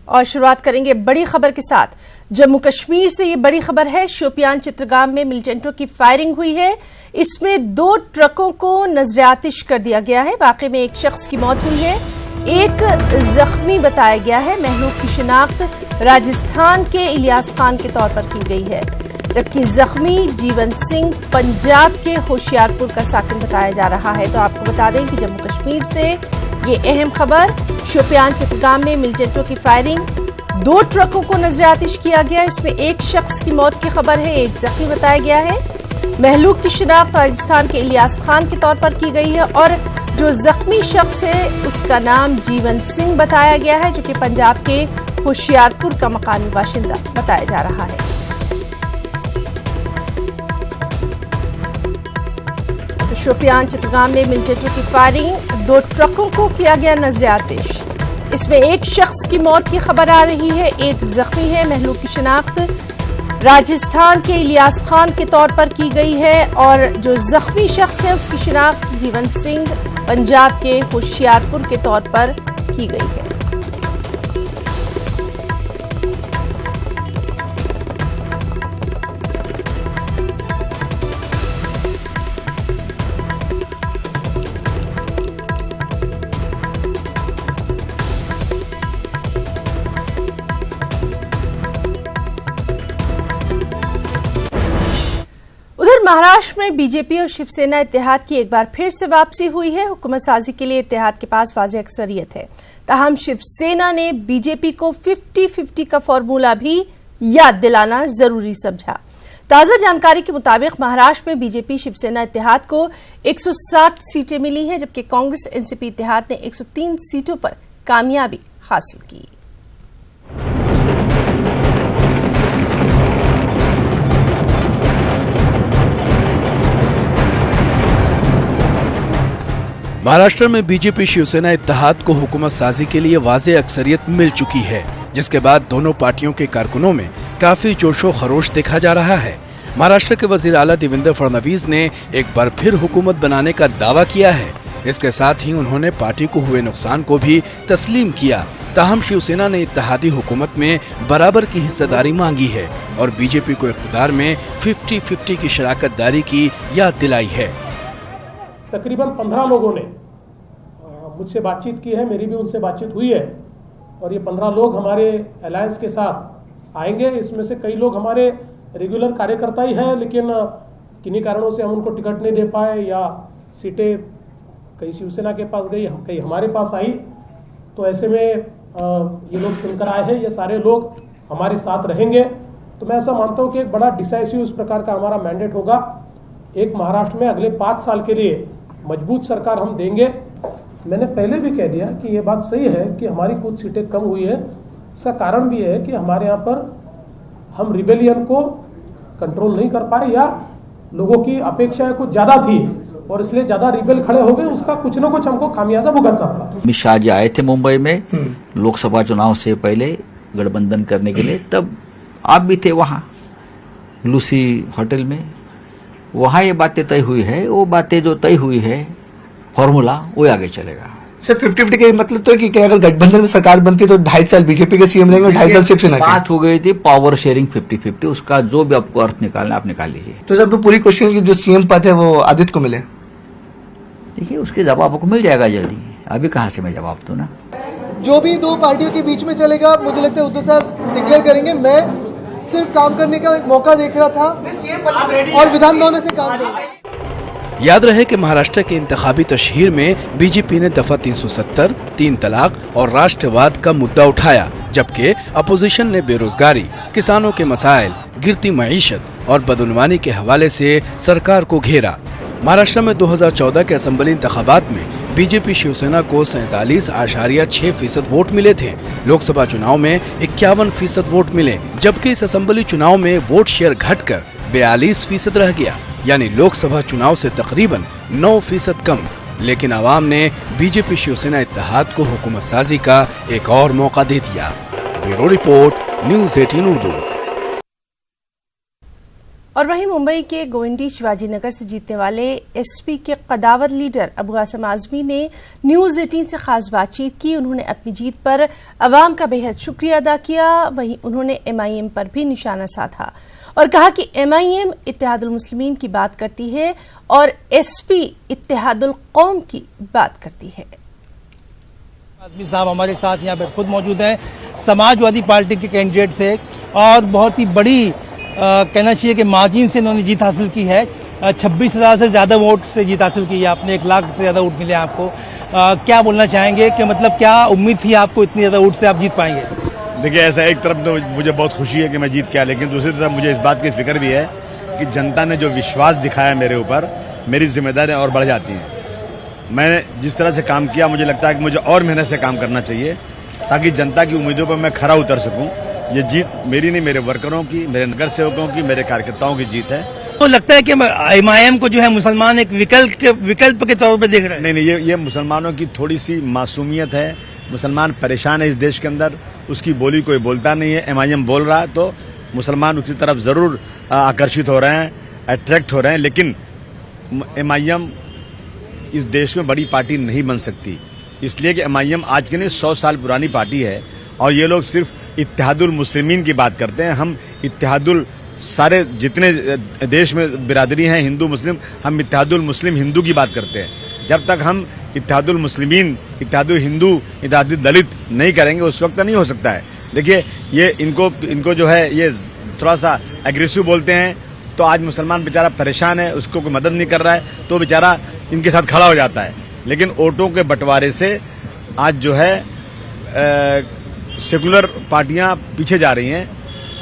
और शुरुआत करेंगे बड़ी खबर के साथ। जम्मू कश्मीर से ये बड़ी खबर है। शोपियान चित्रगाम में मिलिटेंटों की फायरिंग हुई है। इसमें 2 ट्रकों को नजर-ए-आतिश कर दिया गया है। वाकई में एक शख्स की मौत हुई है, एक जख्मी बताया गया है। महलूक की शिनाख्त राजस्थान के इलियास खान के तौर पर की गई है, जबकि जख्मी जीवन सिंह पंजाब के होशियारपुर का साकिन बताया जा रहा है। तो आपको बता दें कि जम्मू कश्मीर से ये अहम खबर, शोपियान चित्रगाम में मिलिटेंटों की फायरिंग, 2 ट्रकों को नजर-ए-आतिश किया गया। इसमें एक शख्स की मौत की खबर है, एक जख्मी बताया गया है। महलूक की शिनाख्त राजस्थान के इलियास खान के तौर पर की गई है और जो जख्मी शख्स है उसका नाम जीवन सिंह बताया गया है, जो कि पंजाब के होशियारपुर का मकामी बाशिंदा बताया जा रहा है। शोपियान चित्रगाम में मिलिटेंटों की फायरिंग, 2 ट्रकों को किया गया नजर-ए-आतिश। इसमें एक शख्स की मौत की खबर आ रही है, एक जख्मी है। महलूक की शिनाख्त राजस्थान के इलियास खान के तौर पर की गई है और जो जख्मी शख्स है उसकी शिनाख्त जीवन सिंह पंजाब के होशियारपुर के तौर पर की गई है। महाराष्ट्र में बीजेपी और शिवसेना इत्तेहाद की एक बार फिर से वापसी हुई है। हुकूमत साजी के लिए इत्तेहाद के पास वाज़ेह अक्सरियत है, ताहम शिवसेना ने बीजेपी को 50-50 का फॉर्मूला भी याद दिलाना जरूरी समझा। ताज़ा जानकारी के मुताबिक महाराष्ट्र में बीजेपी शिवसेना इत्तेहाद को 160 सीटें मिली हैं, जबकि कांग्रेस एनसीपी इत्तेहाद ने 103 सीटों पर कामयाबी हासिल की। महाराष्ट्र में बीजेपी शिवसेना इत्तेहाद को हुकूमत साजी के लिए वाज़ेह अक्सरियत मिल चुकी है, जिसके बाद दोनों पार्टियों के कारकुनों में काफी जोशो खरोश देखा जा रहा है। महाराष्ट्र के वजीर आला देवेंद्र फडणवीस ने एक बार फिर हुकूमत बनाने का दावा किया है। इसके साथ ही उन्होंने पार्टी को हुए नुकसान को भी तस्लीम किया। ताहम शिवसेना ने इत्तेहादी हुकूमत में बराबर की हिस्सेदारी मांगी है और बीजेपी को इख्तियार में 50-50 की शराकतदारी की याद दिलाई है। तकरीबन 15 लोगों ने मुझसे बातचीत की है, मेरी भी उनसे बातचीत हुई है और ये 15 लोग हमारे अलायंस के साथ आएंगे। इसमें से कई लोग हमारे रेगुलर कार्यकर्ता ही हैं, लेकिन किन्हीं कारणों से हम उनको टिकट नहीं दे पाए या सीटें कई शिवसेना के पास गई, कई हमारे पास आई, तो ऐसे में ये लोग चुनकर आए हैं। ये सारे लोग हमारे साथ रहेंगे। तो मैं ऐसा मानता हूँ कि एक बड़ा डिसाइसिव इस प्रकार का हमारा मैंडेट होगा। एक महाराष्ट्र में अगले 5 साल के लिए मजबूत सरकार हम देंगे। मैंने पहले भी कह दिया कि ये बात सही है कि हमारी कुछ सीटें कम हुई है। इसका कारण भी है कि हमारे यहाँ पर हम रिबेलियन को कंट्रोल नहीं कर पाए या लोगों की अपेक्षाएं कुछ ज़्यादा थी और इसलिए ज़्यादा रिबेल खड़े हो गए। उसका कुछ न कुछ हमको खामियाजा भुगतना पड़ा। अमित शाह जी आए थे मुंबई में लोकसभा चुनाव से पहले गठबंधन करने के लिए, तब आप भी थे वहाँ लूसी होटल में। वहाँ ये बातें तय हुई है, वो बातें जो तय हुई है फॉर्मूला वो आगे चलेगा। सर 50-50 का मतलब तो है कि अगर गठबंधन में सरकार बनती तो 2.5 साल बीजेपी के सीएम रहेंगे और 2.5 साल शिवसेना। बात हो गई थी पावर शेयरिंग 50-50, उसका जो भी आपको अर्थ निकालना आप निकाल लीजिए। तो जब तो पूरी क्वेश्चन की जो सीएम पद है वो आदित्य को मिले, देखिए उसके जवाब आपको मिल जाएगा जल्दी। अभी कहाँ से मैं जवाब दूं ना। जो भी 2 पार्टियों के बीच में चलेगा, मुझे लगता है उद्धव साहब डिक्लेयर करेंगे। मैं सिर्फ काम करने का एक मौका देख रहा था और विधान भवन से काम करेंगे। याद रहे कि महाराष्ट्र के इंतखाबी तशहीर में बीजेपी ने दफा 370, 3 तलाक और राष्ट्रवाद का मुद्दा उठाया, जबकि अपोजिशन ने बेरोजगारी, किसानों के मसाइल, गिरती मईशत और बदउनवानी के हवाले से सरकार को घेरा। महाराष्ट्र में 2014 के असेंबली इंतखाबात में बीजेपी शिवसेना को 47.6% वोट मिले थे। लोकसभा चुनाव में 51% वोट मिले, जबकि इस असेंबली चुनाव में वोट शेयर घटकर 42% रह गया, यानी लोकसभा चुनाव से तकरीबन 9% कम। लेकिन आवाम ने बीजेपी शिवसेना इत्तेहाद को हुकूमत साजी का एक और मौका दे दिया। Bureau report, news 18 Urdu. और वहीं मुंबई के गोविंदी शिवाजीनगर से जीतने वाले एसपी के कदावर लीडर अबू आसम आजमी ने न्यूज 18 से खास बातचीत की। उन्होंने अपनी जीत पर अवाम का बेहद शुक्रिया अदा किया। वहीं उन्होंने MIM पर भी निशाना साधा और कहा कि MIM इत्तेहादुल मुस्लिमीन की बात करती है और SP इत्तेहादुल कौम की बात करती है। आजमी साहब हमारे साथ यहाँ पे खुद मौजूद हैं। समाजवादी पार्टी के कैंडिडेट थे और बहुत ही बड़ी कहना चाहिए कि मार्जिन से इन्होंने जीत हासिल की है। 26,000 से ज़्यादा वोट से जीत हासिल की है आपने, 1 लाख से ज़्यादा वोट मिले आपको। क्या बोलना चाहेंगे कि मतलब क्या उम्मीद थी आपको इतनी ज़्यादा वोट से आप जीत पाएंगे? देखिए, ऐसा एक तरफ तो मुझे बहुत खुशी है कि मैं जीत के आया, लेकिन दूसरी तरफ मुझे इस बात की फिक्र भी है कि जनता ने जो विश्वास दिखाया मेरे ऊपर, मेरी जिम्मेदारियाँ और बढ़ जाती हैं। मैंने जिस तरह से काम किया, मुझे लगता है कि मुझे और मेहनत से काम करना चाहिए ताकि जनता की उम्मीदों पर मैं खरा उतर सकूं। ये जीत मेरी नहीं, मेरे वर्करों की, मेरे नगर सेवकों की, मेरे कार्यकर्ताओं की जीत है। तो लगता है कि MIM को जो है मुसलमान एक विकल्प के तौर पे देख रहे हैं? नहीं, ये मुसलमानों की थोड़ी सी मासूमियत है। मुसलमान परेशान है इस देश के अंदर, उसकी बोली कोई बोलता नहीं है। MIM बोल रहा है तो मुसलमान उसकी तरफ जरूर आकर्षित हो रहे हैं, अट्रैक्ट हो रहे हैं, लेकिन MIM इस देश में बड़ी पार्टी नहीं बन सकती, इसलिए कि MIM आज के नहीं 100 साल पुरानी पार्टी है और ये लोग सिर्फ इत्तेहादुल मुस्लिमीन की बात करते हैं। हम इत्तेहादुल सारे जितने देश में बिरादरी हैं हिंदू मुस्लिम, हम इत्तेहादुल मुस्लिम हिंदू की बात करते हैं। जब तक हम इत्तेहादुल मुस्लिमीन, इत्तेहादुल हिंदू, इत्तेहादुल दलित नहीं करेंगे उस वक्त नहीं हो सकता है। देखिए, ये इनको जो है ये थोड़ा सा एग्रेसिव बोलते हैं, तो आज मुसलमान बेचारा परेशान है, उसको कोई मदद नहीं कर रहा है तो बेचारा इनके साथ खड़ा हो जाता है। लेकिन वोटों के बंटवारे से आज जो है सेकुलर पार्टियां पीछे जा रही हैं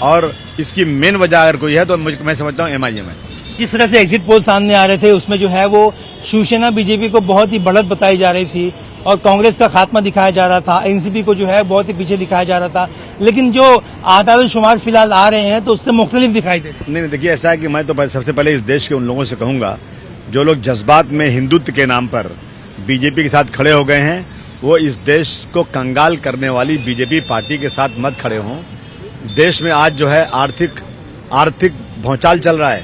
और इसकी मेन वजह अगर कोई है तो मैं समझता हूं MIM है। जिस तरह से एग्जिट पोल सामने आ रहे थे उसमें जो है वो शिवसेना BJP को बहुत ही बढ़त बताई जा रही थी और कांग्रेस का खात्मा दिखाया जा रहा था, NCP को जो है बहुत ही पीछे दिखाया जा रहा था, लेकिन जो आदाद-ओ-शुमार फिलहाल आ रहे हैं तो उससे मुख्तलिफ दिखाई दे रहे हैं। नहीं, देखिए, ऐसा है कि मैं तो सबसे पहले इस देश के उन लोगों से कहूंगा जो लोग जज्बात में हिंदुत्व के नाम पर BJP के साथ खड़े हो गए हैं, वो इस देश को कंगाल करने वाली BJP पार्टी के साथ मत खड़े हों। इस देश में आज जो है आर्थिक भौचाल चल रहा है,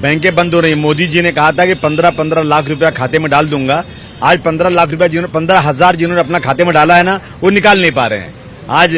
बैंकें बंद हो रही। मोदी जी ने कहा था कि 15-15 लाख रुपया खाते में डाल दूंगा। आज 15 लाख रुपया 15,000 जिन्होंने अपना खाते में डाला है ना, वो निकाल नहीं पा रहे हैं। आज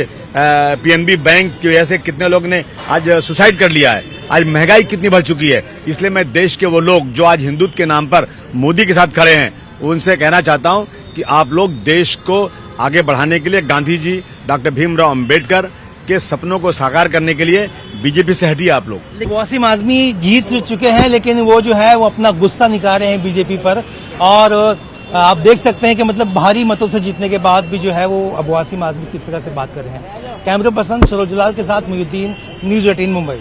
PNB बैंक की वजह से कितने लोग ने आज सुसाइड कर लिया है। आज महंगाई कितनी बढ़ चुकी है। इसलिए मैं देश के वो लोग जो आज हिंदुत्व के नाम पर मोदी के साथ खड़े हैं, उनसे कहना चाहता हूं कि आप लोग देश को आगे बढ़ाने के लिए, गांधी जी, डॉक्टर भीमराव अंबेडकर के सपनों को साकार करने के लिए BJP से हटिए आप लोग। अबू आसिम आजमी जीत चुके हैं, लेकिन वो जो है वो अपना गुस्सा निकाल रहे हैं BJP पर और आप देख सकते हैं कि मतलब भारी मतों से जीतने के बाद भी जो है वो अबू आसिम आजमी किस तरह से बात कर रहे हैं। कैमरा पर्सन सरोज जलाल के साथ मुहिउद्दीन, न्यूज 18 मुंबई।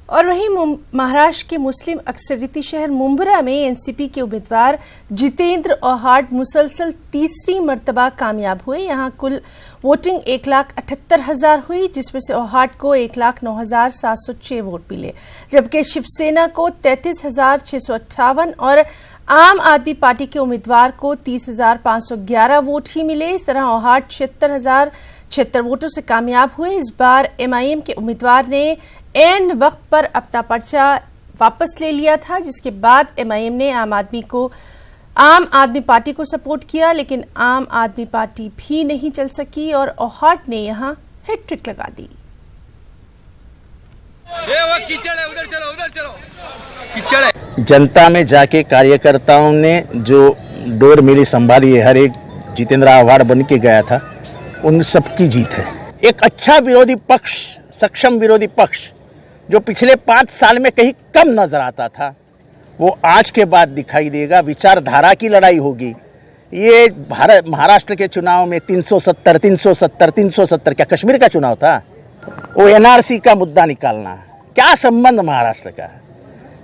और वहीं महाराष्ट्र के मुस्लिम अक्सरियती शहर मुंब्रा में NCP के उम्मीदवार जितेंद्र औहाड मुसलसल तीसरी मर्तबा कामयाब हुए। यहां कुल वोटिंग 1,78,000 हुई, जिसमें से औहाड को 1,09,706 वोट मिले, जबकि शिवसेना को 33,658 और आम आदमी पार्टी के उम्मीदवार को 30,511 वोट ही मिले। इस तरह औहाड 76,076 वोटों से कामयाब हुए। इस बार MIM के उम्मीदवार ने एन वक्त पर अपना पर्चा वापस ले लिया था, जिसके बाद MIM ने आम आदमी पार्टी को सपोर्ट किया, लेकिन आम आदमी पार्टी भी नहीं चल सकी और औहाड ने यहां हैट्रिक लगा दी। जनता में जाके कार्यकर्ताओं ने जो डोर मेरी संभाली है, हर एक जितेंद्र औहाड बन के गया था, उन सबकी जीत है। एक अच्छा विरोधी पक्ष, सक्षम विरोधी पक्ष जो पिछले 5 साल में कहीं कम नजर आता था, वो आज के बाद दिखाई देगा। विचारधारा की लड़ाई होगी। ये महाराष्ट्र के चुनाव में 370 क्या कश्मीर का चुनाव था? वो NRC का मुद्दा निकालना, क्या संबंध महाराष्ट्र का?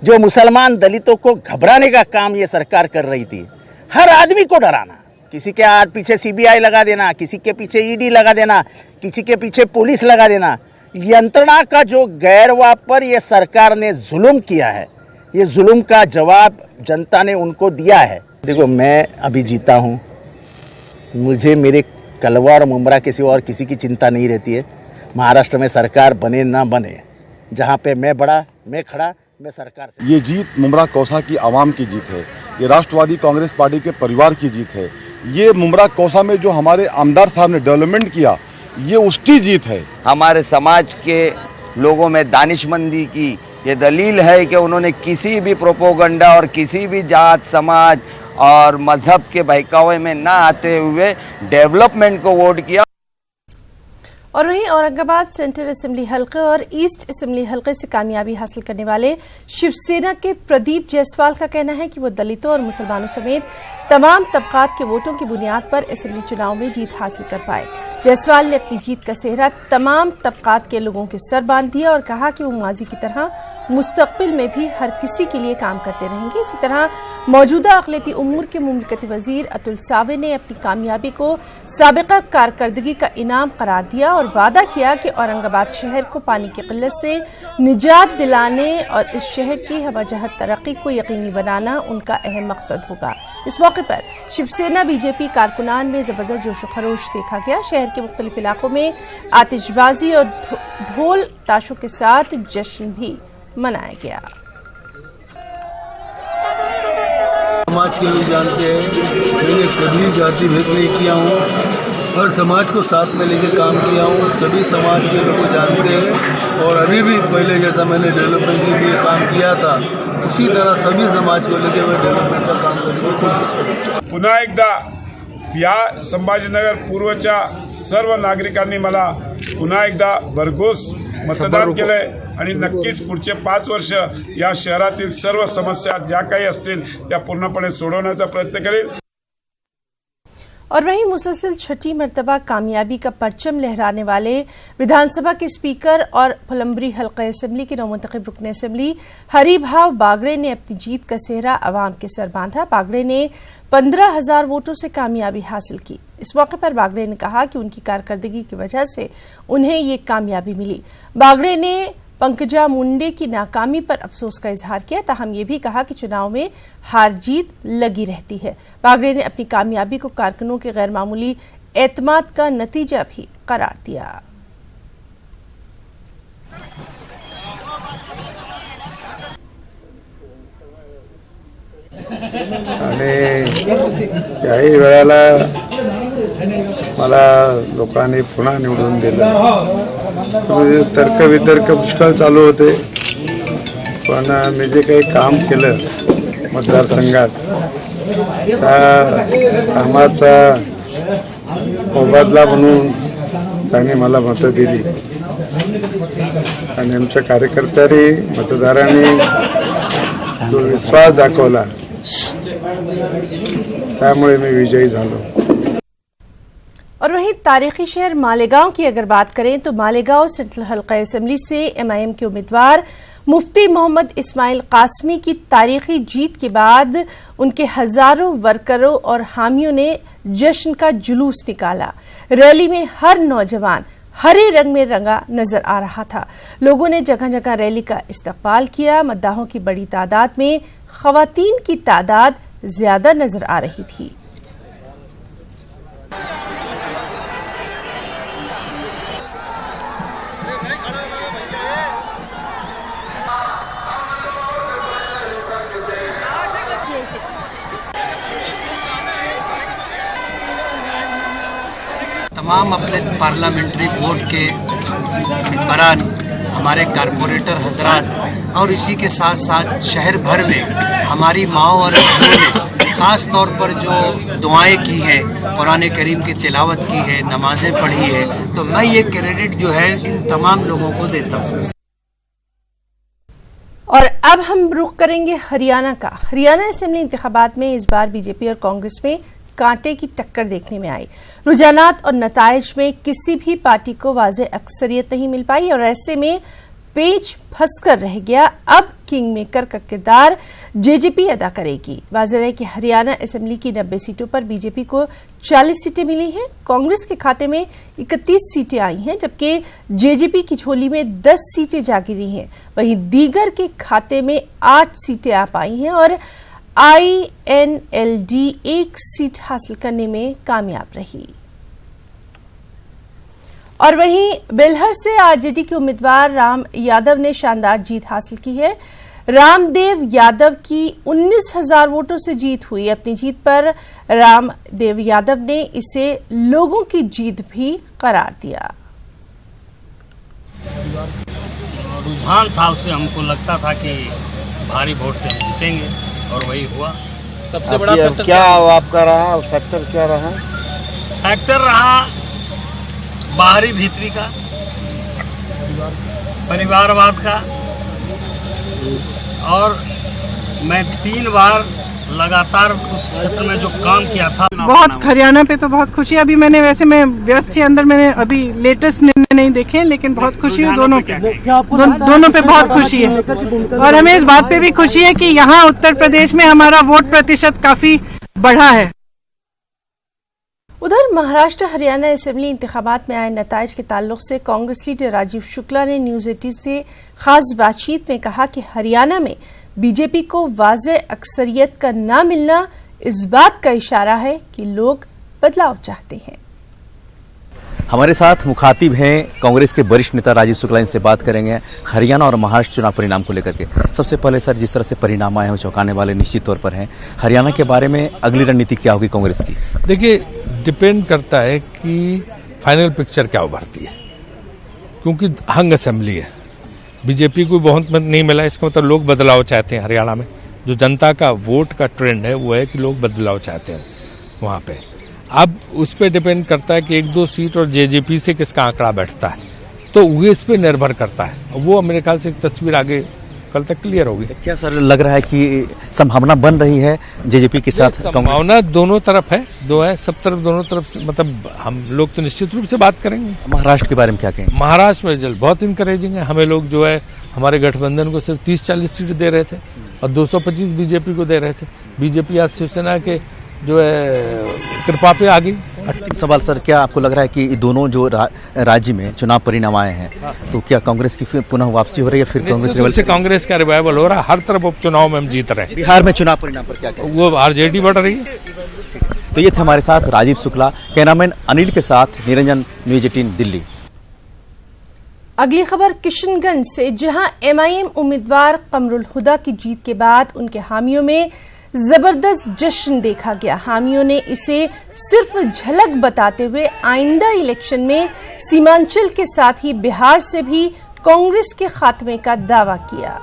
जो मुसलमान दलितों को घबराने का काम ये सरकार कर रही थी, हर आदमी को डराना, किसी के पीछे CBI लगा देना, किसी के पीछे ED लगा देना, किसी के पीछे पुलिस लगा देना, यंत्रणा का जो गैरवा पर ये सरकार ने जुल्म किया है, ये जुल्म का जवाब जनता ने उनको दिया है। देखो, मैं अभी जीता हूँ, मुझे मेरे कलवा और मुंब्रा के सिवा और किसी की चिंता नहीं रहती है। महाराष्ट्र में सरकार बने ना बने, जहाँ पे मैं खड़ा मैं सरकार से। ये जीत मुमरा कौसा की आवाम की जीत है, ये राष्ट्रवादी कांग्रेस पार्टी के परिवार की जीत है। ये मुमरा कौसा में जो हमारे आमदार साहब ने डेवलपमेंट किया, ये उसकी जीत है। हमारे समाज के लोगों में दानिशमंदी की ये दलील है कि उन्होंने किसी भी प्रोपोगंडा और किसी भी जात समाज और मजहब के बहकावे में ना आते हुए डेवलपमेंट को वोट किया। और वहीं औरंगाबाद सेंट्रल असेंबली हलके और ईस्ट असेंबली हलके से कामयाबी हासिल करने वाले शिवसेना के प्रदीप जायसवाल का कहना है कि वो दलितों और मुसलमानों समेत तमाम तबकात के वोटों की बुनियाद पर असेंबली चुनाव में जीत हासिल कर पाए। जायसवाल ने अपनी जीत का सेहरा तमाम तबकात के लोगों के सर बांध दिया और कहा कि वो माजी की तरह मुस्तकबिल में भी हर किसी के लिए काम करते रहेंगे। इसी तरह मौजूदा अक़लियती उमूर के मुमलिकती वजीर अतुल सावे ने अपनी कामयाबी को साबिक़ा कारकर्दगी का इनाम करार दिया और वादा किया कि औरंगाबाद शहर को पानी की किल्लत से निजात दिलाने और इस शहर की हवाजहत तरक्की को यकीनी बनाना उनका अहम मकसद होगा। इस मौके पर शिवसेना बीजेपी कारकुनान में जबरदस्त जोश खरोश देखा गया। शहर के मुख्तलिफ इलाकों में आतिशबाजी और ढोल ताशों के साथ जश्न भी मनाया गया। समाज के लोग जानते हैं मैंने कभी जाति भेद नहीं किया हूँ, हर समाज को साथ में लेकर काम किया हूँ। सभी समाज के लोग जानते हैं और अभी भी पहले जैसा मैंने डेवलपमेंट के लिए काम किया था उसी तरह सभी समाज को लेकर मैं डेवलपमेंट का काम करने की कोशिश करूँ। पुन्हा एकदा या संभाजीनगर पूर्वच्या सर्व नागरिकांनी मला पुन्हा एकदा भरघोस मतदान केलंय आणि नक्कीच पुढचे 5 वर्ष या शहरातील सर्व समस्या ज्या काही असतील त्या पूर्णपणे सोडवण्याचा प्रयत्न करेल। और वहीं मुसलसल छठी मर्तबा कामयाबी का परचम लहराने वाले विधानसभा के स्पीकर और फुलंबरी हल्का असेंबली के नवमुंतखब रुकन असेंबली हरिभाव बागड़े ने अपनी जीत का सेहरा अवाम के सर बांधा। बागड़े ने 15,000 वोटों से कामयाबी हासिल की। इस मौके पर बागड़े ने कहा कि उनकी कारकर्दगी की वजह से उन्हें ये कामयाबी मिली। बागड़े ने पंकजा मुंडे की नाकामी पर अफसोस का इजहार किया, ताहम ये भी कहा कि चुनाव में हार जीत लगी रहती है। बागड़े ने अपनी कामयाबी को कारकुनों के गैर मामूली एतमाद का नतीजा भी करार दिया। याही वेळेला मला लोकांनी पुन्हा निवडून दिलं। तर्क वितर्क पुष्कळ चालू होते, पण मी जे काही काम केलं मतदारसंघात त्या कामाचा मोबदला म्हणून त्यांनी मला मतं दिली आणि आमच्या कार्यकर्त्यांनी मतदारांनी जो विश्वास दाखवला त्यामुळे मी विजयी झालो। और वहीं तारीखी शहर मालेगांव की अगर बात करें तो मालेगांव सेंट्रल हल्का असेंबली से एमआईएम के उम्मीदवार मुफ्ती मोहम्मद इस्माइल कासमी की तारीखी जीत के बाद उनके हजारों वर्करों और हामियों ने जश्न का जुलूस निकाला। रैली में हर नौजवान हरे रंग में रंगा नजर आ रहा था। लोगों ने जगह जगह रैली का इस्तकबाल किया। मद्दाहों की बड़ी तादाद में खवातीन की तादाद ज्यादा नजर आ रही थी। तमाम अपने पार्लियामेंट्री बोर्ड के मेंबरान, हमारे कारपोरेटर हजरात और इसी के साथ साथ शहर भर में हमारी माओ और बहनों ने ख़ास तौर पर जो दुआएं की हैं, कुरान करीम की तिलावत की है, नमाजें पढ़ी है, तो मैं ये क्रेडिट जो है इन तमाम लोगों को देता हूँ। और अब हम रुख करेंगे हरियाणा का। हरियाणा असेंबली इंतखाबात में इस बार बीजेपी और कांग्रेस में कांटे की टक्कर देखने में आई। रुझानात और नताइज में किसी भी पार्टी को वाज़ेह अक्सरियत नहीं मिल पाई और ऐसे में पेच फंसकर रह गया। अब किंग मेकर का किरदार जेजेपी अदा करेगी। वाज़ेह है कि हरियाणा असेंबली की 90 सीटों पर बीजेपी को 40 सीटें मिली हैं। कांग्रेस के खाते में 31 सीटें आई हैं, जबकि जेजेपी की झोली में 10 सीटें जा गिरी हैं। वहीं दीगर के खाते में 8 सीटें आ पाई हैं और INLD 1 सीट हासिल करने में कामयाब रही। और वहीं बेलहर से आरजेडी के उम्मीदवार राम यादव ने शानदार जीत हासिल की है। रामदेव यादव की 19,000 वोटों से जीत हुई। अपनी जीत पर रामदेव यादव ने इसे लोगों की जीत भी करार दिया। रुझान था उससे, हमको लगता था कि भारी वोट से हम जीतेंगे और वही हुआ। सबसे बड़ा फैक्टर क्या आपका रहा? फैक्टर क्या रहा? फैक्टर रहा बाहरी भीतरी का, परिवारवाद का, और मैं 3 बार लगातार उस क्षेत्र में जो काम किया था। बहुत हरियाणा पे तो बहुत खुशी है। अभी मैं व्यस्त थी अंदर, मैंने अभी लेटेस्ट निर्णय नहीं देखे, लेकिन बहुत खुशी है दोनों पे बहुत खुशी है। और हमें इस बात पे भी खुशी है कि यहाँ उत्तर प्रदेश में हमारा वोट प्रतिशत काफी बढ़ा है। उधर महाराष्ट्र हरियाणा असेंबली इंतखाबात में आए नताइज के ताल्लुक से कांग्रेस लीडर राजीव शुक्ला ने न्यूज 18 से खास बातचीत में कहा कि हरियाणा में बीजेपी को वाज़े अक्सरियत का ना मिलना इस बात का इशारा है कि लोग बदलाव चाहते हैं। हमारे साथ मुखातिब हैं कांग्रेस के वरिष्ठ नेता राजीव शुक्ला, इनसे बात करेंगे हरियाणा और महाराष्ट्र चुनाव परिणाम को लेकर के। सबसे पहले सर, जिस तरह से परिणाम आए हैं वो चौंकाने वाले निश्चित तौर पर हैं। हरियाणा के बारे में अगली रणनीति क्या होगी कांग्रेस की? देखिए, डिपेंड करता है कि फाइनल पिक्चर क्या उभरती है, क्योंकि हंग असेंबली है। बीजेपी को बहुत मत नहीं मिला, इसका मतलब लोग बदलाव चाहते हैं। हरियाणा में जो जनता का वोट का ट्रेंड है वो है कि लोग बदलाव चाहते हैं वहाँ पे। अब उस पर डिपेंड करता है कि 1-2 सीट और जेजेपी से किसका आंकड़ा बैठता है, तो वो इस पे निर्भर करता है। वो मेरे ख्याल से एक तस्वीर आगे कल तक क्लियर होगी। क्या सर लग रहा है कि संभावना बन रही है जेजेपी के साथ? संभावना दोनों तरफ है, सब तरफ, दोनों तरफ से, मतलब हम लोग तो निश्चित रूप से बात करेंगे। महाराष्ट्र के बारे में क्या कहेंगे? महाराष्ट्र में रिजल्ट बहुत इंकरेजिंग है। हमें लोग जो है हमारे गठबंधन को सिर्फ 30-40 सीट दे रहे थे और 225 बीजेपी को दे रहे थे। बीजेपी आज शिवसेना के जो है कृपा पे आ गई। अंतिम सवाल सर, क्या आपको लग रहा है कि दोनों जो राज्य में चुनाव परिणाम आए हैं, तो क्या कांग्रेस की पुनः वापसी हो रही है? फिर कांग्रेस लेवल से कांग्रेस का रिवाइवल हो रहा है। हर तरफ उपचुनाव में हम जीत रहे हैं। बिहार में चुनाव परिणाम पर क्या कहें? वो आरजेडी बढ़ रही है। तो ये थे हमारे साथ राजीव शुक्ला। कैमरामैन अनिल के साथ निरंजन, न्यूज 18 दिल्ली। अगली खबर किशनगंज से, जहां एमआईएम उम्मीदवार कमरुल हुदा की जीत के बाद उनके हामियों में जबरदस्त जश्न देखा गया। हामियों ने इसे सिर्फ झलक बताते हुए आइंदा इलेक्शन में सीमांचल के साथ ही बिहार से भी कांग्रेस के खात्मे का दावा किया।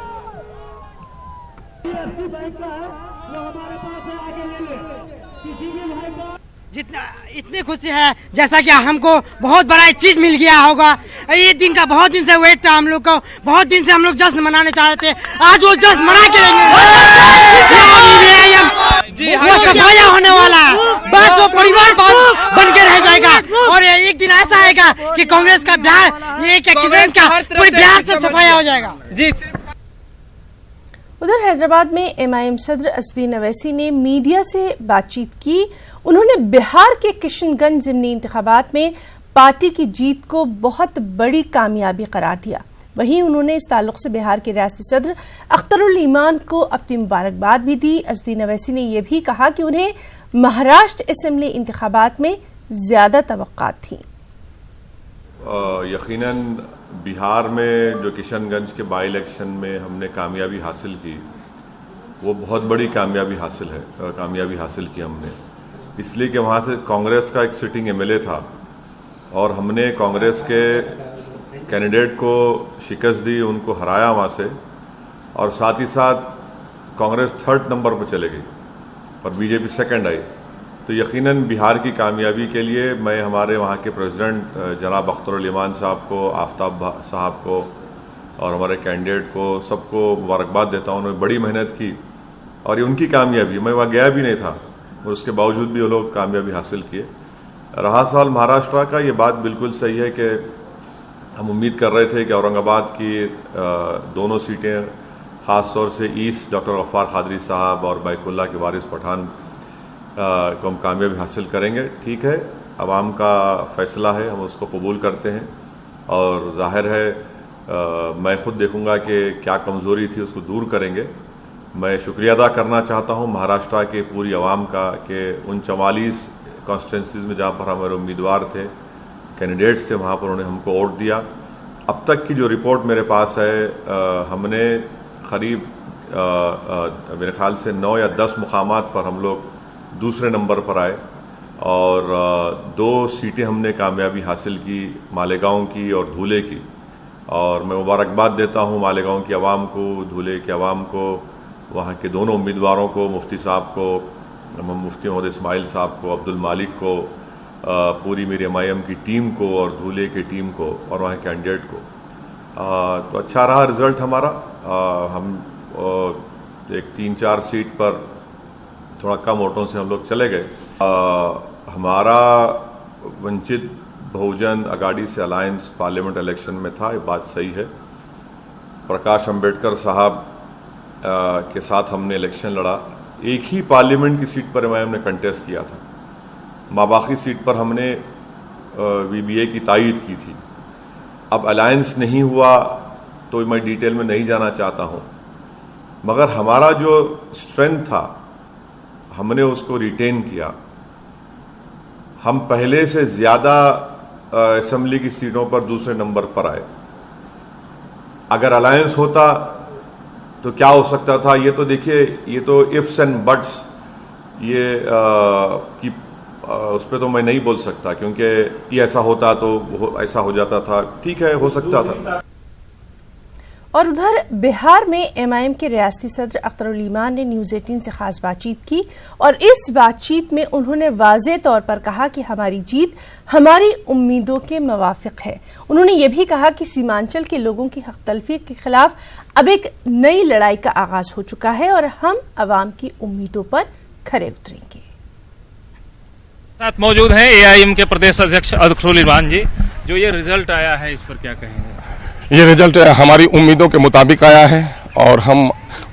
जितना इतनी खुशी है जैसा कि हमको बहुत बड़ा चीज मिल गया होगा। ये दिन का बहुत दिन से वेट था हम लोग को, बहुत दिन से हम लोग जश्न मनाने चाह रहे थे। आज वो जश्न मना के लेंगे। वो सफाया होने वाला है, बस वो परिवार बन के रह जाएगा। और एक दिन ऐसा आएगा कि कांग्रेस का बिहार, ये किसान का पूरे बिहार से सफाया हो जाएगा। जी। उधर हैदराबाद में एमआईएम सदर असदुद्दीन अवैसी ने मीडिया से बातचीत की। उन्होंने बिहार के किशनगंज ज़िमनी इंतखाबात में पार्टी की जीत को बहुत बड़ी कामयाबी करार दिया। वहीं उन्होंने इस ताल्लुक से बिहार के रियासती सदर अख्तरुल ईमान को अपनी मुबारकबाद भी दी। असदुद्दीन अवैसी ने यह भी कहा कि उन्हें महाराष्ट्र असेंबली इंतखाबात में ज्यादा तवक्कात थी। यकीनन बिहार में जो किशनगंज के बाई इलेक्शन में हमने कामयाबी हासिल की, वो बहुत बड़ी कामयाबी हासिल की हमने, इसलिए कि वहाँ से कांग्रेस का एक सिटिंग एमएलए था और हमने कांग्रेस के कैंडिडेट को शिकस्त दी, उनको हराया वहाँ से, और साथ ही साथ कांग्रेस 3rd नंबर पर चले गई और बीजेपी 2nd आई। तो यकीनन बिहार की कामयाबी के लिए मैं हमारे वहाँ के प्रेसिडेंट जनाब अख्तरुल ईमान साहब को, आफ्ताब साहब को और हमारे कैंडिडेट को, सबको मुबारकबाद देता हूँ। उन्होंने बड़ी मेहनत की और ये उनकी कामयाबी, मैं वहाँ गया भी नहीं था और उसके बावजूद भी वो लोग कामयाबी हासिल किए। रहा सवाल महाराष्ट्र का, ये बात बिल्कुल सही है कि हम उम्मीद कर रहे थे कि औरंगाबाद की दोनों सीटें, ख़ास तौर से ईस्ट डॉक्टर गफ्फार खादरी साहब और बैकुल्ला के वारिस पठान को हम कामयाबी हासिल करेंगे। ठीक है, अवाम का फ़ैसला है, हम उसको कबूल करते हैं और ज़ाहिर है मैं ख़ुद देखूंगा कि क्या कमज़ोरी थी, उसको दूर करेंगे। मैं शुक्रिया अदा करना चाहता हूं महाराष्ट्र के पूरी आवाम का कि उन 44 कॉन्स्टिट्यूंसीज़ में जहां पर हमारे उम्मीदवार थे कैंडिडेट्स थे वहाँ पर उन्होंने हमको वोट दिया। अब तक की जो रिपोर्ट मेरे पास है, हमने करीब मेरे ख्याल से 9 या 10 मुकामात पर हम लोग दूसरे नंबर पर आए और 2 सीटें हमने कामयाबी हासिल की, मालेगांव की और धुले की। और मैं मुबारकबाद देता हूँ मालेगांव की आवाम को, धुले की आवाम को, वहाँ के दोनों उम्मीदवारों को, मुफ्ती साहब को, मुफ्ती मोहम्मद इस्माइल साहब को, अब्दुल मालिक को, पूरी मेरी MIM की टीम को और धुले की टीम को और वहाँ कैंडिडेट को। तो अच्छा रहा रिज़ल्ट हमारा। हम एक 3-4 सीट पर थोड़ा कम वोटों से हम लोग चले गए। हमारा वंचित बहुजन अगाड़ी से अलायंस पार्लियामेंट इलेक्शन में था, ये बात सही है। प्रकाश अंबेडकर साहब के साथ हमने इलेक्शन लड़ा। एक ही पार्लियामेंट की सीट पर MIM ने कंटेस्ट किया था, माबाकी सीट पर हमने VBA की तायीद की थी। अब अलायंस नहीं हुआ तो मैं डिटेल में नहीं जाना चाहता हूँ, मगर हमारा जो स्ट्रेंथ था हमने उसको रिटेन किया। हम पहले से ज़्यादा असेंबली की सीटों पर दूसरे नंबर पर आए। अगर अलायंस होता तो क्या हो सकता था, ये तो देखिए, ये तो इफ्स एंड बट्स, ये उस पर तो मैं नहीं बोल सकता, क्योंकि ये ऐसा होता तो ऐसा हो जाता था। ठीक है, हो सकता था। और उधर बिहार में MIM के रियासती सदर अख्तरुल ईमान ने न्यूज़ 18 से खास बातचीत की और इस बातचीत में उन्होंने वाज़ेह तौर पर कहा कि हमारी जीत हमारी उम्मीदों के मुवाफिक है। उन्होंने ये भी कहा कि सीमांचल के लोगों की हक तलफी के खिलाफ अब एक नई लड़ाई का आगाज हो चुका है और हम अवाम की उम्मीदों पर खरे उतरेंगे। साथ मौजूद हैं AIM के प्रदेश अध्यक्ष अख्तरुल ईमान जी। जो ये रिजल्ट आया है, इस पर क्या कहेंगे? ये रिजल्ट हमारी उम्मीदों के मुताबिक आया है और हम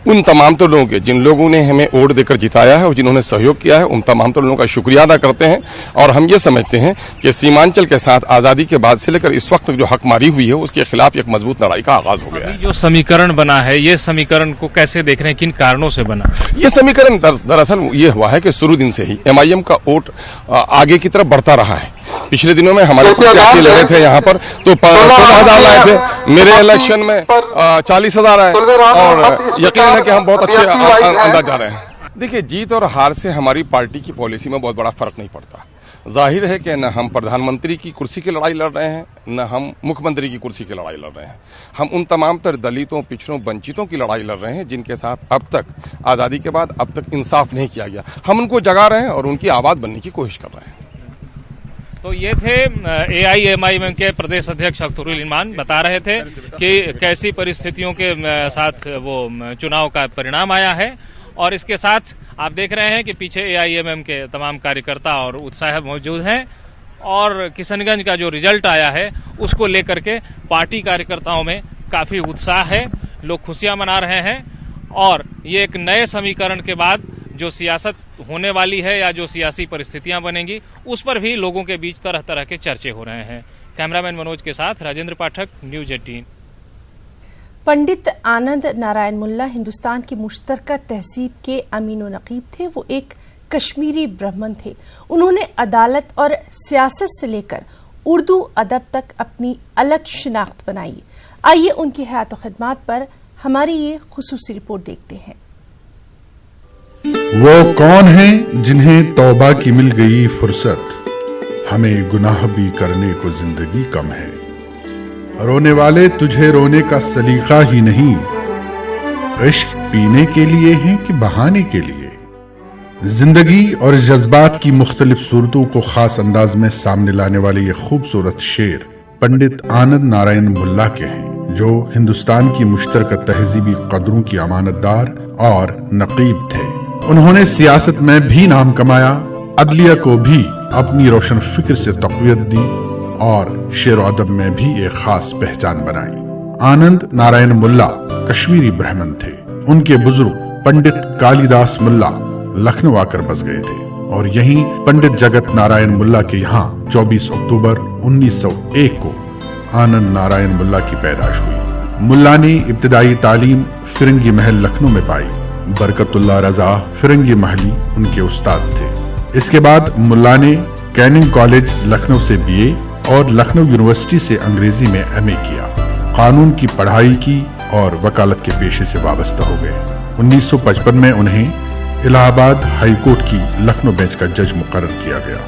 उन तमाम तो लोगों के, जिन लोगों ने हमें वोट देकर जिताया है और जिन्होंने सहयोग किया है, उन तमाम तो लोगों का शुक्रिया अदा करते हैं। और हम ये समझते हैं कि सीमांचल के साथ आज़ादी के बाद से लेकर इस वक्त तक जो हकमारी हुई है उसके खिलाफ एक मजबूत लड़ाई का आगाज हो गया है। जो समीकरण बना है, ये समीकरण को कैसे देख रहे हैं, किन कारणों से बना? ये समीकरण दरअसल ये हुआ है कि शुरू दिन से ही MIM का वोट आगे की तरफ बढ़ता रहा है। पिछले दिनों में हमारे प्रत्याशी लगे थे यहाँ पर तो 16,000 लाए थे, मेरे इलेक्शन में 40,000 आए और यकीन है कि हम बहुत अच्छे अंदाज जा रहे हैं। देखिए, जीत और हार से हमारी पार्टी की पॉलिसी में बहुत बड़ा फर्क नहीं पड़ता। जाहिर है कि न हम प्रधानमंत्री की कुर्सी की लड़ाई लड़ रहे हैं, न हम मुख्यमंत्री की कुर्सी की लड़ाई लड़ रहे हैं। हम उन तमाम तर दलितों, पिछड़ों, वंचितों की लड़ाई लड़ रहे हैं जिनके साथ अब तक आज़ादी के बाद अब तक इंसाफ नहीं किया गया। हम उनको जगा रहे हैं और उनकी आवाज़ बनने की कोशिश कर रहे हैं। तो ये थे AIM के प्रदेश अध्यक्ष अख्तरुल ईमान, बता रहे थे कि कैसी परिस्थितियों के साथ वो चुनाव का परिणाम आया है। और इसके साथ आप देख रहे हैं कि पीछे AIM के तमाम कार्यकर्ता और उत्साह मौजूद हैं और किशनगंज का जो रिजल्ट आया है उसको लेकर के पार्टी कार्यकर्ताओं में काफी उत्साह है, लोग खुशियां मना रहे हैं। और ये एक नए समीकरण के बाद जो सियासत होने वाली है या जो सियासी परिस्थितियां बनेंगी उस पर भी लोगों के बीच तरह तरह के चर्चे हो रहे हैं। कैमरामैन मनोज के साथ राजेंद्र पाठक, न्यूज़ 18। पंडित आनंद नारायण मुल्ला हिंदुस्तान की मुश्तरका तहजीब के अमीन व नकीब थे। वो एक कश्मीरी ब्राह्मण थे। उन्होंने अदालत और सियासत से लेकर उर्दू अदब तक अपनी अलग शिनाख्त बनाई। आइए उनकी हयात व खिदमात पर हमारी ये खुसूसी रिपोर्ट देखते हैं। वो कौन हैं जिन्हें तौबा की मिल गई फुर्सत, हमें गुनाह भी करने को जिंदगी कम है। रोने वाले तुझे रोने का सलीका ही नहीं, इश्क पीने के लिए है कि बहाने के लिए। जिंदगी और जज्बात की मुख्तलिफ सूरतों को खास अंदाज में सामने लाने वाले ये खूबसूरत शेर पंडित आनंद नारायण मुल्ला के हैं, जो हिंदुस्तान की मुश्तरका तहजीबी कदरों की अमानतदार और नकीब थे। उन्होंने सियासत में भी नाम कमाया, अदलिया को भी अपनी रोशन फिक्र से तक़वियत दी और शेर व अदब में भी एक खास पहचान बनाई। आनंद नारायण मुल्ला कश्मीरी ब्राह्मण थे। उनके बुजुर्ग पंडित कालिदास मुल्ला लखनऊ आकर बस गए थे और यहीं पंडित जगत नारायण मुल्ला के यहाँ 24 अक्टूबर 1901 को आनंद नारायण मुल्ला की पैदाइश हुई। मुल्ला ने इब्तिदाई तालीम फिरंगी महल लखनऊ में पाई। बरकतुल्लाह रजा फिरंगी महली उनके उस्ताद थे। इसके बाद मुल्ला ने कैनिंग कॉलेज लखनऊ से BA और लखनऊ यूनिवर्सिटी से अंग्रेजी में MA किया। कानून की पढ़ाई की और वकालत के पेशे से वाबस्ता हो गए। 1955 में उन्हें इलाहाबाद हाई कोर्ट की लखनऊ बेंच का जज मुकर्रर किया गया।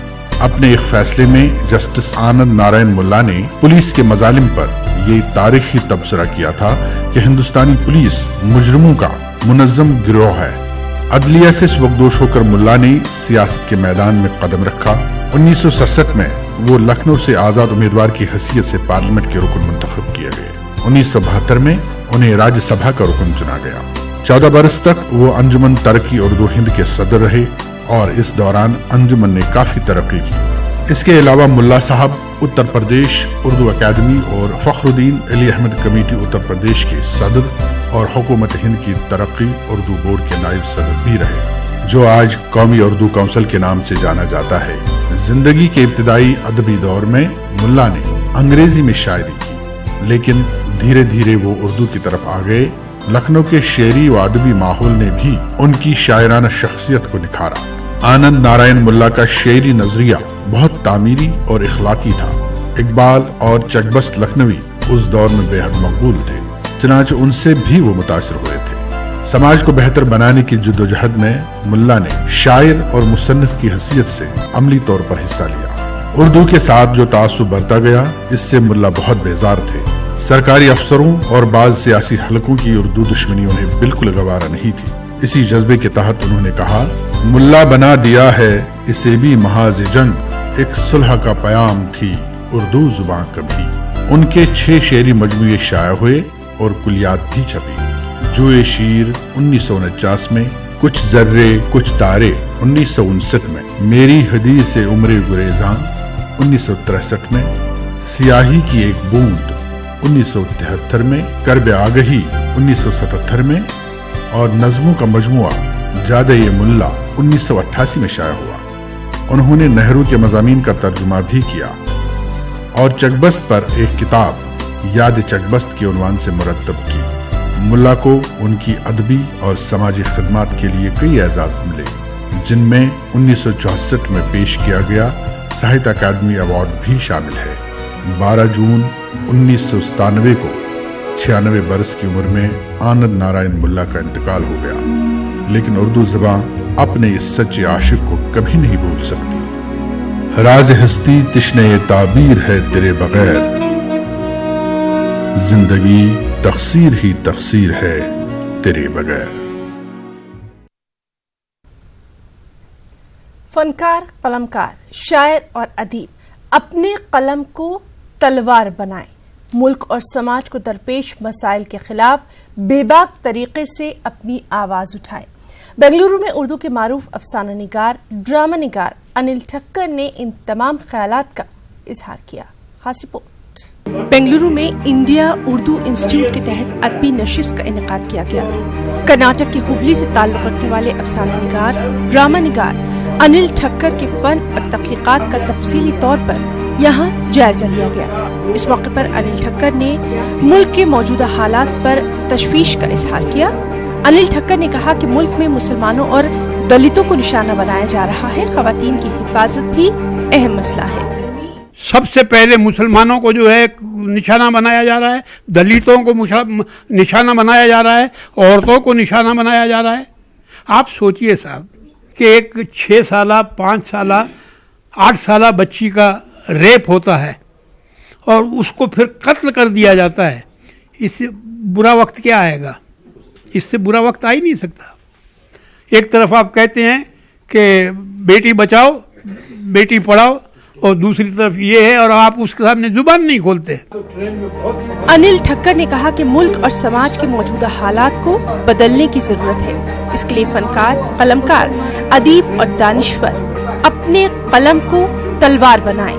अपने एक फैसले में जस्टिस आनंद नारायण मुल्ला ने पुलिस के मजालिम पर ये तारीखी तबसरा किया था कि हिंदुस्तानी पुलिस मुजरिमों का मुनज्जम गिरोह है। अदलिया से स्वगदोष होकर मुल्ला ने सियासत के मैदान में कदम रखा। 1967 में वो लखनऊ से आजाद उम्मीदवार की हैसियत से पार्लियामेंट के रुकन मुंतखब किए गए। 1972 में उन्हें राज्यसभा का रुकन चुना गया। 14 बरस तक वो अंजुमन तरक्की उर्दू हिंद के सदर रहे और इस दौरान अंजुमन ने काफी तरक्की की। इसके अलावा मुल्ला साहब उत्तर प्रदेश उर्दू अकादमी और फखरुद्दीन अली अहमद कमेटी उत्तर प्रदेश के सदर और हुकूमत हिंद की तरक्की उर्दू बोर्ड के नायब सदर भी रहे, जो आज कौमी उर्दू काउंसिल के नाम से जाना जाता है। जिंदगी के इब्तिदाई अदबी दौर में मुल्ला ने अंग्रेजी में शायरी की, लेकिन धीरे धीरे वो उर्दू की तरफ आ गए। लखनऊ के शेरी व अदबी माहौल ने भी उनकी शायराना शख्सियत को निखारा। आनंद नारायण मुल्ला का शेरी नजरिया बहुत तामीरी और इखलाकी था। इकबाल और चकबस्त लखनवी उस दौर में बेहद मकबूल थे, चनाच उनसे भी वो मुतासिर हुए थे। समाज को बेहतर बनाने की जद्दोजहद में मुल्ला ने शायर और मुसन्निफ की हैसियत से अमली तौर पर हिस्सा लिया। उर्दू के साथ जो तासुब बढ़ता गया, इससे मुल्ला बहुत बेजार थे। सरकारी अफसरों और बाज़ सियासी हलकों की उर्दू दुश्मनी उन्हें बिल्कुल गवारा नहीं थी। इसी जज्बे के तहत उन्होंने कहा, मुल्ला बना दिया है इसे भी महाज जंग, एक सुलह का पयाम थी उर्दू जुबान कभी। उनके 6 शेरी मजमूए शाया हुए और कुलियात भी छपी। जुए शीर 1949 में, कुछ जर्रे कुछ तारे 1959 में, मेरी हदीस से उम्रे गुरेज़ां 1963 में, सियाही की एक बूंद 1973 में, करब आगही 1977 में और नज़मों का मजमुआ जादे मुल्ला 1988 में शाया हुआ। उन्होंने नेहरू के मज़ामीन का तर्जुमा भी किया और चकबस्त पर एक किताब याद चकबस्त के उन्वान से मुरतब की। मुल्ला को उनकी अदबी और समाजी खिदमात के लिए कई एजाज मिले, जिनमें 1964 में पेश किया गया साहित्य अकादमी अवार्ड भी शामिल है। 12 जून 1997 को 96 बरस की उम्र में आनंद नारायण मुल्ला का इंतकाल हो गया, लेकिन उर्दू ज़बान अपने इस सच्चे आशिक को कभी नहीं भूल सकती। राज हस्ती तिश्ने ताबीर है तेरे बगैर, जिंदगी तकसीर ही तकसीर है तेरे बगैर। फनकार, कलमकार, शायर और अदीब अपने कलम को तलवार बनाएं, मुल्क और समाज को दरपेश मसाइल के खिलाफ बेबाक तरीके से अपनी आवाज उठाएं। बेंगलुरु में उर्दू के मारूफ अफसाना निगार, ड्रामा निगार अनिल ठक्कर ने इन तमाम ख्यालात का इजहार किया। खास रिपोर्ट। बेंगलुरु में इंडिया उर्दू इंस्टीट्यूट के तहत अदबी नशिस्त का इनेकाद किया गया। कर्नाटक के हुबली से ताल्लुक रखने वाले अफसाना निगार, ड्रामा निगार अनिल ठक्कर के फन और तख्लीकात का तफसीली तौर पर यहाँ जायजा लिया गया। इस मौके पर अनिल ठक्कर ने मुल्क के मौजूदा हालात पर तशवीश का इजहार किया। अनिल ठक्कर ने कहा कि मुल्क में मुसलमानों और दलितों को निशाना बनाया जा रहा है। खवातीन की हिफाजत भी अहम मसला है। सबसे पहले मुसलमानों को जो है निशाना बनाया जा रहा है, दलितों को निशाना बनाया जा रहा है, औरतों को निशाना बनाया जा रहा है। आप सोचिए साहब कि एक 6 साला, 5 साला, 8 साला बच्ची का रेप होता है और उसको फिर कत्ल कर दिया जाता है। इससे बुरा वक्त क्या आएगा? इससे बुरा वक्त आ ही नहीं सकता। एक तरफ आप कहते हैं कि बेटी बचाओ, बेटी पढ़ाओ, और दूसरी तरफ ये है और आप उसके सामने जुबान नहीं खोलते। अनिल ठक्कर ने कहा कि मुल्क और समाज के मौजूदा हालात को बदलने की जरूरत है। इसके लिए फनकार, कलमकार, अदीब और दानिश्वर अपने कलम को तलवार बनाएं,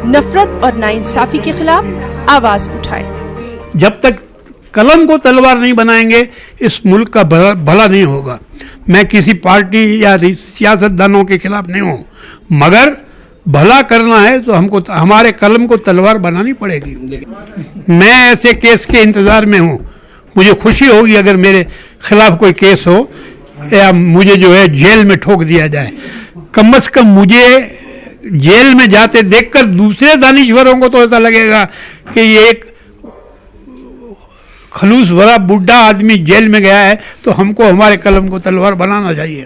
नफरत और नाइंसाफी के खिलाफ आवाज उठाएं। जब तक कलम को तलवार नहीं बनाएंगे इस मुल्क का भला नहीं होगा। मैं किसी पार्टी या सियासतदानों के खिलाफ नहीं हूँ, मगर भला करना है तो हमको हमारे कलम को तलवार बनानी पड़ेगी। मैं ऐसे केस के इंतजार में हूँ। मुझे खुशी होगी अगर मेरे खिलाफ कोई केस हो या मुझे जो है जेल में ठोक दिया जाए। कम से कम मुझे जेल में जाते देखकर दूसरे दानिश्वरों को तो ऐसा लगेगा कि ये एक खलूस भरा बुढ़ा आदमी जेल में गया है, तो हमको हमारे कलम को तलवार बनाना चाहिए।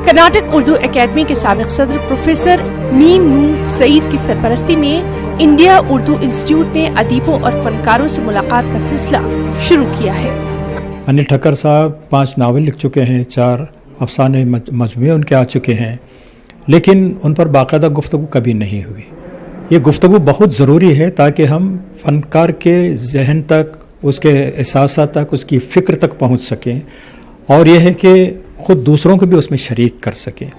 कर्नाटक उर्दू एकेडमी के साबिक सदर प्रोफेसर मीम नून सईद की सरपरस्ती में इंडिया उर्दू इंस्टीट्यूट ने अदीबों और फनकारों से मुलाकात का सिलसिला शुरू किया है। अनिल ठक्कर साहब 5 नावल लिख चुके हैं, 4 अफसाने मजमूए उनके आ चुके हैं, लेकिन उन पर बाकायदा गुफ्तगू कभी नहीं हुई। ये गुफ्तगू बहुत ज़रूरी है ताकि हम फनकार के जहन तक, उसके एहसास तक, उसकी फ़िक्र तक पहुँच सकें, और यह है कि खुद दूसरों को भी उसमें शरीक कर सकें।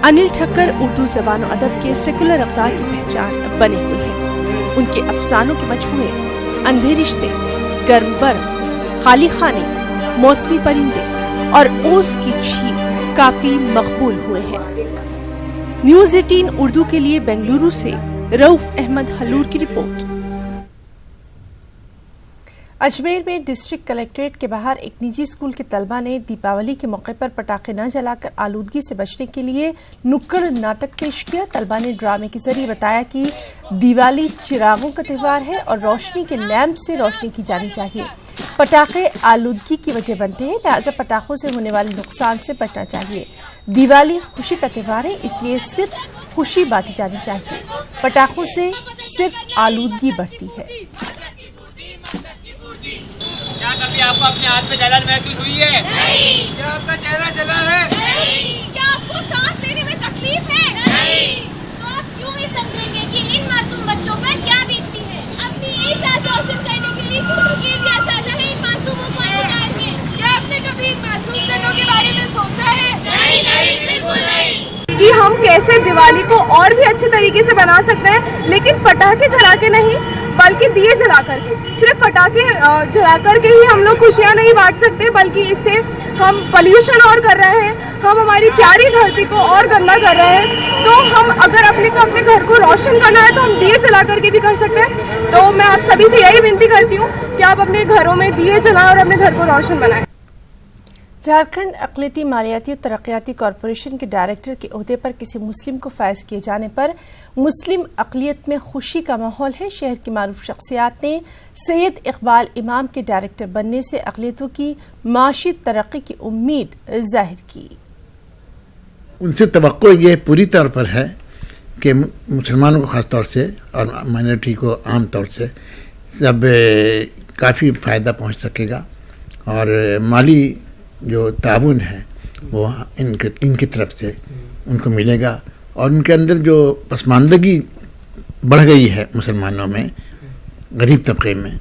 अनिल ठक्कर उर्दू ज़बान और अदब के सेकुलर अक़दार की पहचान बने हुए हैं। उनके अफसानों के मजमूए अंधे रिश्ते, गर्म बर्फ, खाली खाने, मौसमी परिंदे और ओस की झील काफी मकबूल हुए हैं। न्यूज़ 18 उर्दू के लिए बेंगलुरु से रऊफ अहमद हलूर की रिपोर्ट। अजमेर में डिस्ट्रिक्ट कलेक्ट्रेट के बाहर एक निजी स्कूल के तलबा ने दीपावली के मौके पर पटाखे न जलाकर आलूदगी से बचने के लिए नुक्कड़ नाटक पेश किया। तलबा ने ड्रामे के जरिए बताया कि दिवाली चिरागों का त्यौहार है और रोशनी के लैंप से रोशनी की जानी चाहिए। पटाखे आलूदगी की वजह बनते हैं, लिहाजा पटाखों से होने वाले नुकसान से बचना चाहिए। दिवाली खुशी का त्यौहार है, इसलिए सिर्फ खुशी बांटी जानी चाहिए। पटाखों से सिर्फ आलूदगी बढ़ती है। क्या कभी आपको अपने हाथ में जलन महसूस हुई है? नहीं। क्या आपका चेहरा जला है? नहीं। क्या आपको सांस लेने में तकलीफ है? नहीं। तो आप क्यों नहीं समझेंगे कि इन मासूम बच्चों पर क्या बीतती है? अपनी एक रात रोशन करने के लिए खुद गिर दिया जाता है इन मासूमों को अंधकार में। क्या आपने कभी इन मासूम जनों के बारे में सोचा है? नहीं, नहीं, बिल्कुल नहीं। कि हम कैसे दिवाली को और भी अच्छे तरीके से बना सकते हैं, लेकिन पटाखे जला के नहीं बल्कि दिए जला करके। सिर्फ पटाखे जला करके ही हम लोग खुशियाँ नहीं बांट सकते, बल्कि इससे हम पोल्यूशन और कर रहे हैं, हम हमारी प्यारी धरती को और गंदा कर रहे हैं। तो हम अगर अपने घर को रोशन करना है तो हम दिए जला करके भी कर सकते हैं। तो मैं आप सभी से यही विनती करती हूँ कि आप अपने घरों में दिए जलाएं और अपने घर को रोशन बनाएं। झारखंड अक़लियती मालियाती और तरक्याती कॉरपोरेशन के डायरेक्टर के ओहदे पर किसी मुस्लिम को फायज किए जाने पर मुस्लिम अक़लियत में खुशी का माहौल है। शहर की मारूफ शख्सियात ने सैयद इकबाल इमाम के डायरेक्टर बनने से अक़लियतों की माशी तरक्की की उम्मीद जाहिर की। उनसे तवक्को ये पूरी तौर पर है कि मुसलमानों को ख़ास तौर से और माइनॉरिटी को आम तौर से सब काफ़ी फ़ायदा पहुँच सकेगा, और माली जो ताउन है वो इनकी तरफ से उनको मिलेगा, और उनके अंदर जो पसमानदगी बढ़ गई है मुसलमानों में, गरीब तबके में,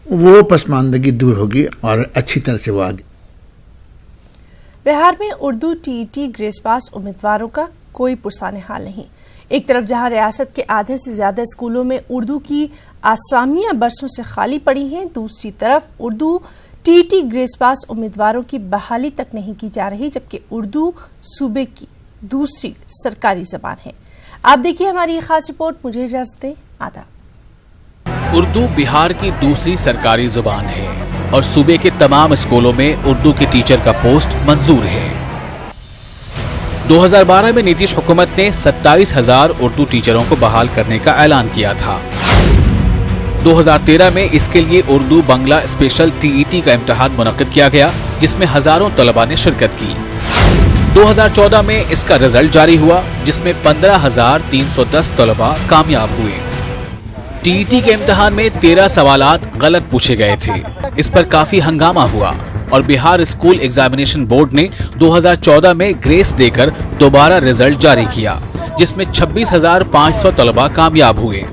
वो पसमानदगी दूर होगी और अच्छी तरह से वो आगे। बिहार में उर्दू टीईटी ग्रेस पास उम्मीदवारों का कोई पुरसाने हाल नहीं। एक तरफ जहां रियासत के आधे से ज्यादा स्कूलों में उर्दू की आसामियां बरसों से खाली पड़ी हैं, दूसरी तरफ उर्दू टीटी ग्रेस पास उम्मीदवारों की बहाली तक नहीं की जा रही, जबकि उर्दू सूबे की दूसरी सरकारी जबान है। आप देखिए हमारी ये खास रिपोर्ट। मुझे इजाजत दें, आदाब। उर्दू बिहार की दूसरी सरकारी जुबान है और सूबे के तमाम स्कूलों में उर्दू के टीचर का पोस्ट मंजूर है। 2012 में नीतीश हुकूमत ने 27,000 उर्दू टीचरों को बहाल करने का ऐलान किया था। 2013 में इसके लिए उर्दू बंगला स्पेशल टीईटी का इम्तिहान मुनक्किद किया गया, जिसमें हजारों तलबा ने शिरकत की। 2014 में इसका रिजल्ट जारी हुआ, जिसमें 15,310 तलबा कामयाब हुए। टीईटी के इम्तिहान में 13 सवालात गलत पूछे गए थे। इस पर काफी हंगामा हुआ और बिहार स्कूल एग्जामिनेशन बोर्ड ने 2014 में ग्रेस देकर दोबारा रिजल्ट जारी किया, जिसमें 26,500 तलबा कामयाब हुए।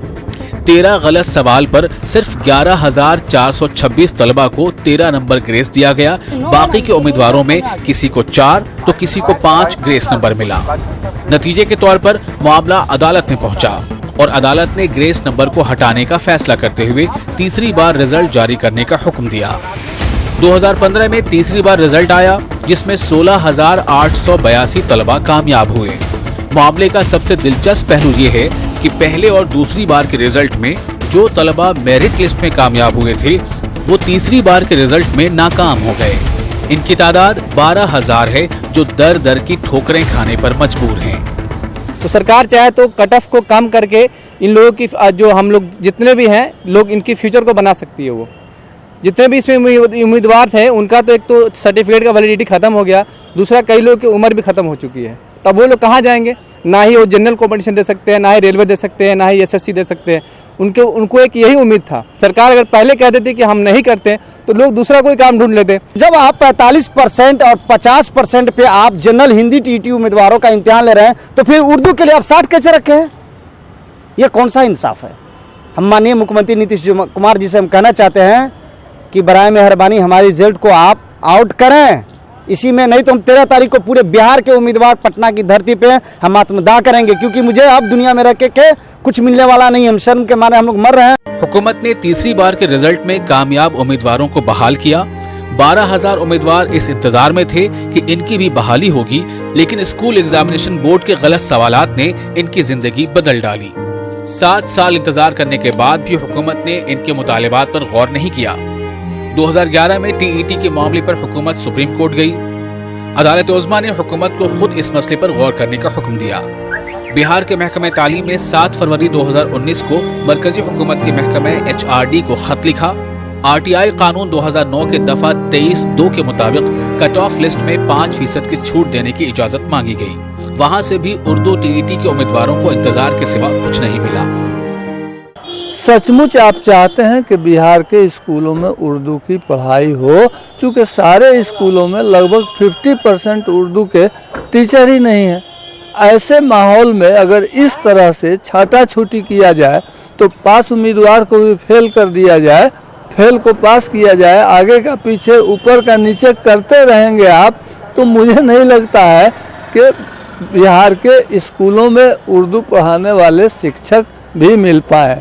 13 गलत सवाल पर सिर्फ 11,426 तलबा को 13 नंबर ग्रेस दिया गया। बाकी के उम्मीदवारों में किसी को 4 तो किसी को 5 ग्रेस नंबर मिला। नतीजे के तौर पर मामला अदालत में पहुंचा और अदालत ने ग्रेस नंबर को हटाने का फैसला करते हुए तीसरी बार रिजल्ट जारी करने का हुक्म दिया। 2015 में तीसरी बार रिजल्ट आया, जिसमें 16,882 तलबा कामयाब हुए। मामले का सबसे दिलचस्प पहलू ये है कि पहले और दूसरी बार के रिजल्ट में जो तलबा मेरिट लिस्ट में कामयाब हुए थे, वो तीसरी बार के रिजल्ट में नाकाम हो गए। इनकी तादाद 12,000 है, जो दर दर की ठोकरें खाने पर मजबूर हैं। तो सरकार चाहे तो कट ऑफ को कम करके इन लोगों की जो हम लोग जितने भी हैं लोग इनकी फ्यूचर को बना सकती है। वो जितने भी इसमें उम्मीदवार थे उनका तो एक तो सर्टिफिकेट का वैलिडिटी खत्म हो गया, दूसरा कई लोगों की उम्र भी खत्म हो चुकी है। तब वो लोग कहाँ जाएंगे? ना ही वो जनरल कॉम्पिटिशन दे सकते हैं, ना ही रेलवे दे सकते हैं, ना ही एसएससी दे सकते हैं। उनको एक यही उम्मीद था। सरकार अगर पहले कह देती कि हम नहीं करते तो लोग दूसरा कोई काम ढूंढ लेते। जब आप 45% और 50% पे आप जनरल हिंदी टीईटी उम्मीदवारों का इम्तिहान ले रहे हैं तो फिर उर्दू के लिए आप 60 कैसे रखे हैं? ये कौन सा इंसाफ है? हम माननीय मुख्यमंत्री नीतीश कुमार जी से हम कहना चाहते हैं कि बराए मेहरबानी हमारे रिजल्ट को आप आउट करें इसी में, नहीं तो हम 13 तारीख को पूरे बिहार के उम्मीदवार पटना की धरती पे हम आत्मदाह करेंगे, क्योंकि मुझे अब दुनिया में रह के कुछ मिलने वाला नहीं। हम शर्म के मारे हम लोग मर रहे हैं। हुकूमत ने तीसरी बार के रिजल्ट में कामयाब उम्मीदवारों को बहाल किया। 12,000 उम्मीदवार इस इंतजार में थे कि इनकी भी बहाली होगी, लेकिन स्कूल एग्जामिनेशन बोर्ड के गलत सवालात ने इनकी जिंदगी बदल डाली। 7 साल इंतजार करने के बाद भी हुकूमत ने इनके मुतालिबात पर गौर नहीं किया। 2011 में टीईटी के मामले पर हुकूमत सुप्रीम कोर्ट गई। अदालत उज़्मा ने हुकूमत को खुद इस मसले पर गौर करने का हुक्म दिया। बिहार के महकमे तालीम ने 7 फरवरी 2019 को मरकजी हुकूमत के महकमे HRD को खत लिखा। RTI कानून 2009 के दफा 23(2) के मुताबिक कट ऑफ लिस्ट में 5% की छूट देने की इजाजत मांगी गई। वहां से भी उर्दू टीईटी के उम्मीदवारों को इंतजार के सिवा कुछ नहीं मिला। सचमुच आप चाहते हैं कि बिहार के स्कूलों में उर्दू की पढ़ाई हो, चूँकि सारे स्कूलों में लगभग 50% उर्दू के टीचर ही नहीं हैं। ऐसे माहौल में अगर इस तरह से छाटा छूटी किया जाए तो पास उम्मीदवार को भी फेल कर दिया जाए, फेल को पास किया जाए, आगे का पीछे ऊपर का नीचे करते रहेंगे आप, तो मुझे नहीं लगता है कि बिहार के स्कूलों में उर्दू पढ़ाने वाले शिक्षक भी मिल पाए।